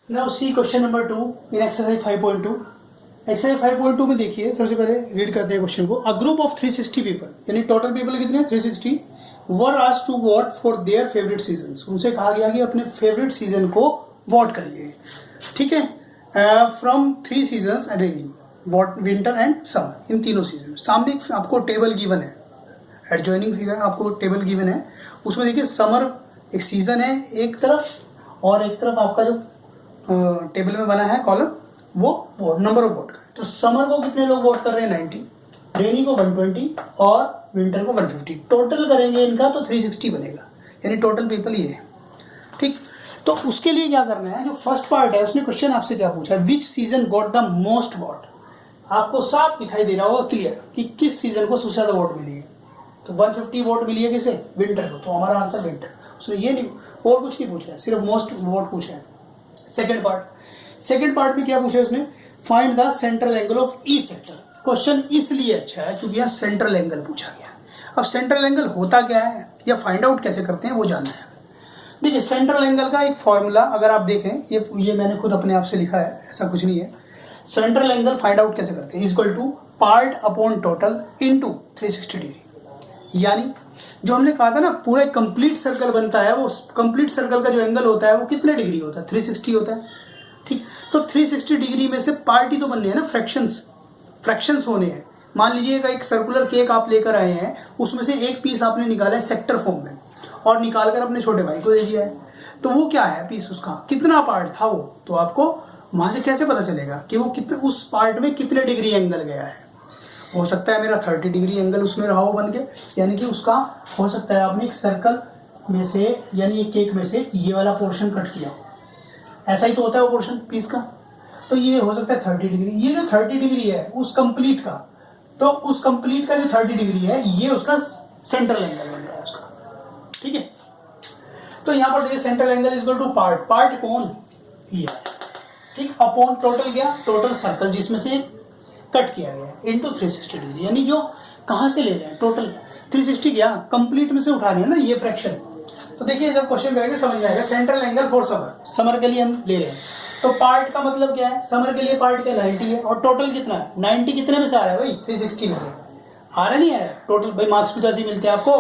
Now see question number 2 इन exercise 5.2। Exercise 5.2 में देखिए, सबसे पहले रीड करते हैं क्वेश्चन को। अ ग्रुप ऑफ 360 पीपल, यानी टोटल पीपल कितने हैं 360, were asked to vote for their favourite seasons. उनसे कहा गया कि अपने फेवरेट सीजन को वोट करिए, ठीक है। From 3 seasons rainy, what, winter and summer, इन तीनों सीजन। सामने आपको टेबल गिवन है, एडजॉइनिंग फिगर आपको टेबल गिवन है। उसमें देखिए समर एक सीजन है एक तरफ, और एक तरफ आपका जो टेबल में बना है कॉलम, वो वोट, नंबर ऑफ वोट का। तो समर को कितने लोग वोट कर रहे हैं 90, रेनी को 120 और विंटर को 150। टोटल करेंगे इनका तो 360 बनेगा, यानी टोटल पीपल ये है, ठीक। तो उसके लिए क्या करना है, जो फर्स्ट पार्ट है उसने क्वेश्चन आपसे क्या पूछा है, विच season got the most vote. आपको साफ दिखाई दे रहा होगा क्लियर कि किस सीजन को सबसे ज़्यादा वोट मिली है। तो 150 वोट मिली है किसे, विंटर को, तो हमारा आंसर विंटर। उसने ये नहीं और कुछ नहीं पूछा है, सिर्फ मोस्ट वोट पूछा है। सेकेंड पार्ट में क्या पूछा है उसने, find the central angle of each sector. Question इसलिए अच्छा है क्योंकि यहाँ सेंट्रल एंगल पूछा गया। अब सेंट्रल एंगल होता क्या है या फाइंड आउट कैसे करते हैं वो जानना है। देखिए सेंट्रल एंगल का एक फॉर्मूला अगर आप देखें, ये मैंने खुद अपने आप से लिखा है, ऐसा कुछ नहीं है। सेंट्रल एंगल फाइंड आउट कैसे करते हैं, equal to part upon total into 360 degree. यानी जो हमने कहा था ना, पूरा कंप्लीट सर्कल बनता है, वो कंप्लीट सर्कल का जो एंगल होता है वो कितने डिग्री होता है, 360 होता है, ठीक। तो 360 डिग्री में से पार्ट ही तो बनने हैं ना, फ्रैक्शंस होने हैं। मान लीजिए एक सर्कुलर केक आप लेकर आए हैं, उसमें से एक पीस आपने निकाला है सेक्टर फॉर्म में और निकाल कर अपने छोटे भाई को दे दिया है, तो वो क्या है पीस, उसका कितना पार्ट था वो, तो आपको वहाँ से कैसे पता चलेगा कि वो कितने, उस पार्ट में कितने डिग्री एंगल गया है। हो सकता है मेरा 30 डिग्री एंगल उसमें रहा हो बन के, यानी कि उसका हो सकता है आपने एक सर्कल में से, यानी एक केक में से ये वाला पोर्शन कट किया, ऐसा ही तो होता है वो पोर्शन पीस का। तो ये हो सकता है 30 डिग्री, ये जो 30 डिग्री है उस कंप्लीट का, तो उस कंप्लीट का जो 30 डिग्री है ये उसका सेंट्रल एंगल बन रहा है उसका, ठीक है। तो यहाँ पर देखिए central angle is equal to part कौन, ये, ठीक, अपॉन टोटल क्या, टोटल सर्कल जिसमें से कट किया गया इनटू 360 डिग्री, यानी जो कहाँ से ले रहे हैं टोटल 360 क्या कंप्लीट में से उठा रहे हैं ना ये फ्रैक्शन। तो देखिए जब क्वेश्चन करेंगे समझ में आएगा। सेंट्रल एंगल फॉर समर के लिए हम ले रहे हैं, तो पार्ट का मतलब क्या है, समर के लिए पार्ट क्या 90 है, और टोटल कितना है 90 कितने में से आ रहा है भाई 360 में से आ रहा नहीं है टोटल। भाई मार्क्स भी तो ऐसे ही मिलते हैं आपको,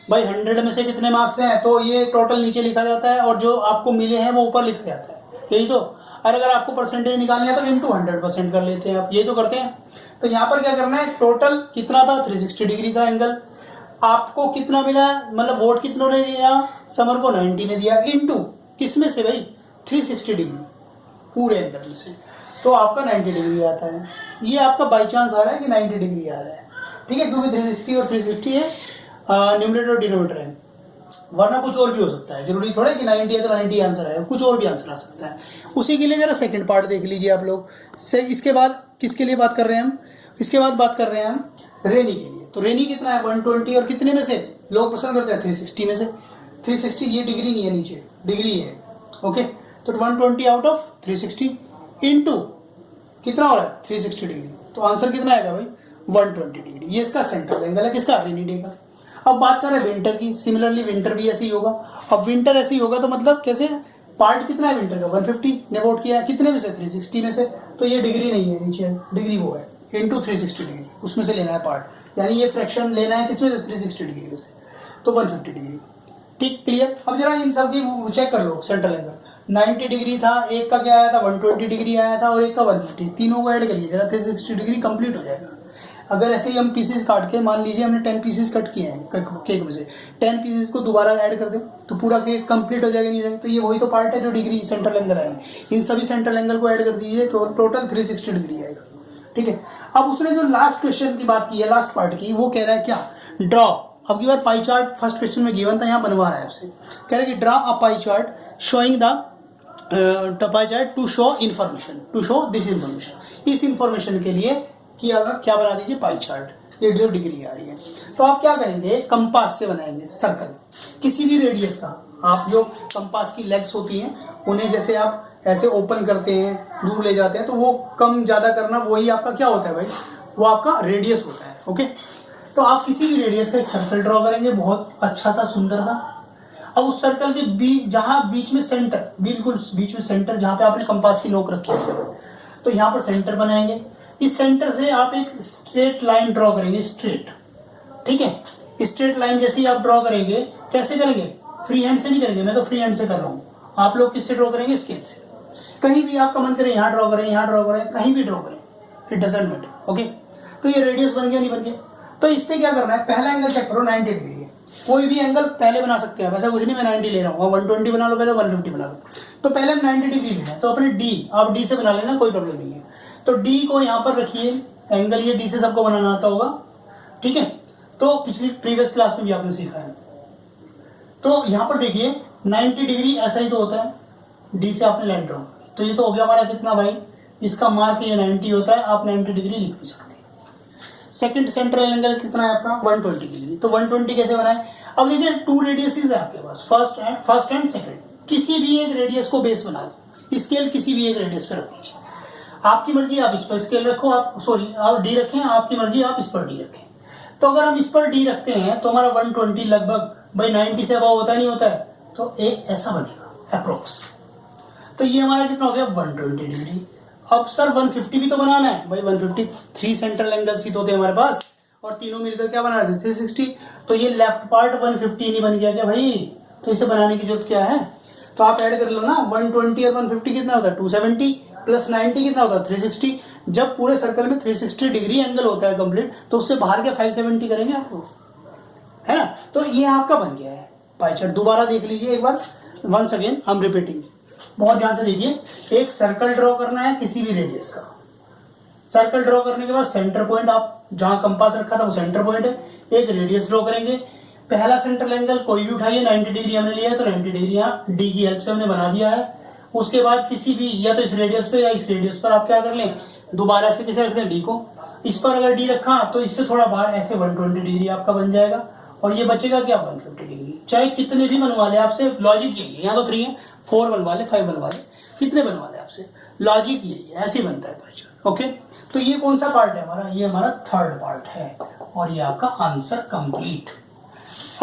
भाई 100 में से कितने मार्क्स हैं, तो ये टोटल नीचे लिखा जाता है और जो आपको मिले हैं वो ऊपर लिखा जाता है, यही तो। और अगर आपको परसेंटेज निकालनी है तो इनटू 100% कर लेते हैं आप, ये तो करते हैं। तो यहाँ पर क्या करना है, टोटल कितना था 360 डिग्री का एंगल, आपको कितना मिला, मतलब वोट कितनों ने दिया, समर को 90 ने दिया, इनटू किस में से भाई 360 डिग्री पूरे एंगल में से, तो आपका 90 डिग्री आता है। ये आपका बाई चांस आ रहा है कि 90 डिग्री आ रहा है, ठीक है, क्योंकि 360 और 360 है न्यूमरेटर और डिनोमिनेटर है, वरना कुछ और भी हो सकता है, जरूरी थोड़ा है कि 90 है तो 90 आंसर आएगा, कुछ और भी आंसर आ सकता है। उसी के लिए जरा सेकंड पार्ट देख लीजिए आप लोग से। इसके बाद किसके लिए बात कर रहे हैं हम, इसके बाद बात कर रहे हैं हम रेनी के लिए। तो रेनी कितना है 120, और कितने में से लोग पसंद करते हैं 360 में से। 360 ये डिग्री नहीं है, नीचे डिग्री है, ओके। तो 120 आउट ऑफ 360 इनटू कितना हो रहा है 360 डिग्री, तो आंसर कितना आएगा भाई 120 डिग्री। ये इसका सेंट्रल एंगल है, किसका, रेनी डे का। अब बात कर रहे हैं विंटर की, सिमिलरली विंटर भी ऐसे ही होगा। अब विंटर ऐसे ही होगा तो मतलब कैसे, पार्ट कितना है विंटर का 150 ने वोट किया है, कितने में से 360 में से, तो ये डिग्री नहीं है, नीचे डिग्री वो है इनटू 360 डिग्री, उसमें से लेना है पार्ट, यानी ये फ्रैक्शन लेना है किसमें से 360 डिग्री में से, तो 150 डिग्री, ठीक, क्लियर। अब जरा इन सब की चेक कर लो। सेंट्रल एंगल 90 डिग्री था, एक का क्या आया था 120 डिग्री आया था, और एक का 150, तीनों को ऐड करिए जरा, 360 डिग्री कंप्लीट हो जाएगा। अगर ऐसे ही हम पीसेस काट के, मान लीजिए हमने 10 पीसेस कट किए हैं केक में से, 10 पीसेस को दोबारा ऐड कर दें तो पूरा केक कंप्लीट हो जाएगा, नहीं जाएगा, तो ये वही तो पार्ट है जो डिग्री सेंट्रल एंगल आएगा। इन सभी सेंट्रल एंगल को ऐड कर दीजिए तो टोटल 360 डिग्री आएगा, ठीक है। अब उसने जो लास्ट क्वेश्चन की बात की है, लास्ट पार्ट की, वो कह रहा है क्या, ड्रॉ। अब की बार पाई चार्ट फर्स्ट क्वेश्चन में गिवन था, यहाँ बनवा रहा है उससे, कह रहा है कि draw a pie chart showing the pie chart to show information, to show this information. इस इन्फॉर्मेशन के लिए क्या बना दीजिए पाई चार्ट, ये जो डिग्री आ रही है। तो आप क्या करेंगे, कंपास से बनाएंगे सर्कल किसी भी रेडियस का। आप जो कंपास की लेग्स होती हैं उन्हें जैसे आप ऐसे ओपन करते हैं, दूर ले जाते हैं, तो वो कम ज़्यादा करना वही आपका क्या होता है भाई, वो आपका रेडियस होता है, ओके। तो आप किसी भी रेडियस का एक सर्कल ड्रॉ करेंगे, बहुत अच्छा सा सुंदर सा। अब उस सर्कल के बीच, जहां बीच में सेंटर, बिल्कुल बीच में सेंटर जहां पे आपने कंपास की नोक रखी है, तो यहाँ पर सेंटर बनाएंगे। इस सेंटर से आप एक स्ट्रेट लाइन ड्रॉ करेंगे, स्ट्रेट, ठीक है। स्ट्रेट लाइन जैसे ही आप ड्रॉ करेंगे, कैसे करेंगे, फ्री हैंड से नहीं करेंगे, मैं तो फ्री हैंड से कर रहा हूँ, आप लोग किससे ड्रॉ करेंगे, स्केल से। कहीं भी आपका मन करे यहाँ ड्रॉ करें, यहाँ ड्रॉ करें, कहीं भी ड्रॉ करें, इट डजंट मैटर, ओके। तो ये रेडियस बन गया, नहीं बन गया। तो इस पे क्या करना है, पहला एंगल चेक करो, 90 डिग्री है। कोई भी एंगल पहले बना सकते हैं, ऐसा कुछ नहीं मैं 90 ले रहा हूँ, 120 बना लो पहले, 150 बना लो। तो पहले हम 90 डिग्री लेना है, तो अपने डी, आप डी से बना लेना, कोई प्रॉब्लम नहीं है। तो डी को यहाँ पर रखिए, एंगल ये डी से सबको बनाना आता होगा, ठीक है। तो पिछली प्रीवियस क्लास में भी आपने सीखा है। तो यहाँ पर देखिए 90 डिग्री ऐसा ही तो होता है, डी से आपने लाइन ड्रॉ, तो ये तो हो गया हमारा कितना भाई, इसका मार्क ये 90 होता है, आप 90 डिग्री लिख भी सकते हैं। सेकंड सेंट्रल एंगल कितना है आपका, 120 डिग्री। तो 120 कैसे बनाए, अब देखिए 2 रेडियसेस है आपके पास, फर्स्ट एंड सेकंड, किसी भी एक रेडियस को बेस बना लो, स्केल किसी भी एक रेडियस पे रख दीजिए, आपकी मर्जी, आप इस पर स्केल रखो, आप सॉरी आप डी रखें, आपकी मर्जी, आप इस पर डी रखें। तो अगर हम इस पर डी रखते हैं तो हमारा 120 लगभग भाई 90 से अबव होता नहीं होता है, तो एक ऐसा बनेगा अप्रोक्स। तो ये हमारा कितना हो गया, 120 डिग्री। अब सर 150 भी तो बनाना है भाई, 150 3 सेंट्रल एंगल्स ही तो होते हैं हमारे पास, और तीनों मिलकर क्या बना रहे थे, 360। तो ये लेफ्ट पार्ट 150 नहीं बन गया क्या भाई, तो इसे बनाने की जरूरत क्या है, तो आप ऐड कर लो ना, 120 और 150 कितना होता है, 270 प्लस 90 कितना होता है, 360। जब पूरे सर्कल में 360 डिग्री एंगल होता है कंप्लीट, तो उससे बाहर क्या 570 करेंगे आपको, है ना। तो ये आपका बन गया है पाई चार्ट। दोबारा देख लीजिए एक बार, once again I am repeating, बहुत ध्यान से देखिए। एक सर्कल ड्रॉ करना है किसी भी रेडियस का, सर्कल ड्रॉ करने के बाद सेंटर पॉइंट, आप जहां कंपास रखा था वो सेंटर पॉइंट है, एक रेडियस ड्रॉ करेंगे। पहला सेंट्रल एंगल कोई भी उठाइए, 90 डिग्री हमने लिया है, तो 90 डिग्री यहाँ डी की हेल्प से हमने बना दिया है। उसके बाद किसी भी, या तो इस रेडियस पे या इस रेडियस पर आप क्या कर लें, दोबारा से किसे रख दें, डी को। इस पर अगर डी रखा तो इससे थोड़ा बाहर ऐसे 120 डिग्री आपका बन जाएगा, और ये बचेगा क्या, 150 डिग्री। चाहे कितने भी बनवा ले आपसे, लॉजिक यही है, यहाँ तो 3 है, 4 बनवा ले, 5 बनवा ले, कितने बनवा ले आपसे, लॉजिक यही है, ऐसे ही बनता है पाई चार्ट, ओके। तो ये कौन सा पार्ट है हमारा, ये हमारा थर्ड पार्ट है, और ये आपका आंसर कंप्लीट।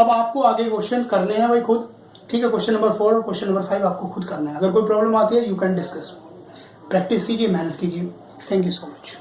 अब आपको आगे क्वेश्चन करने हैं भाई खुद, ठीक है। क्वेश्चन नंबर 4 और क्वेश्चन नंबर 5 आपको खुद करना है। अगर कोई प्रॉब्लम आती है, यू कैन डिस्कस, प्रैक्टिस कीजिए, मेहनत कीजिए। Thank you so much.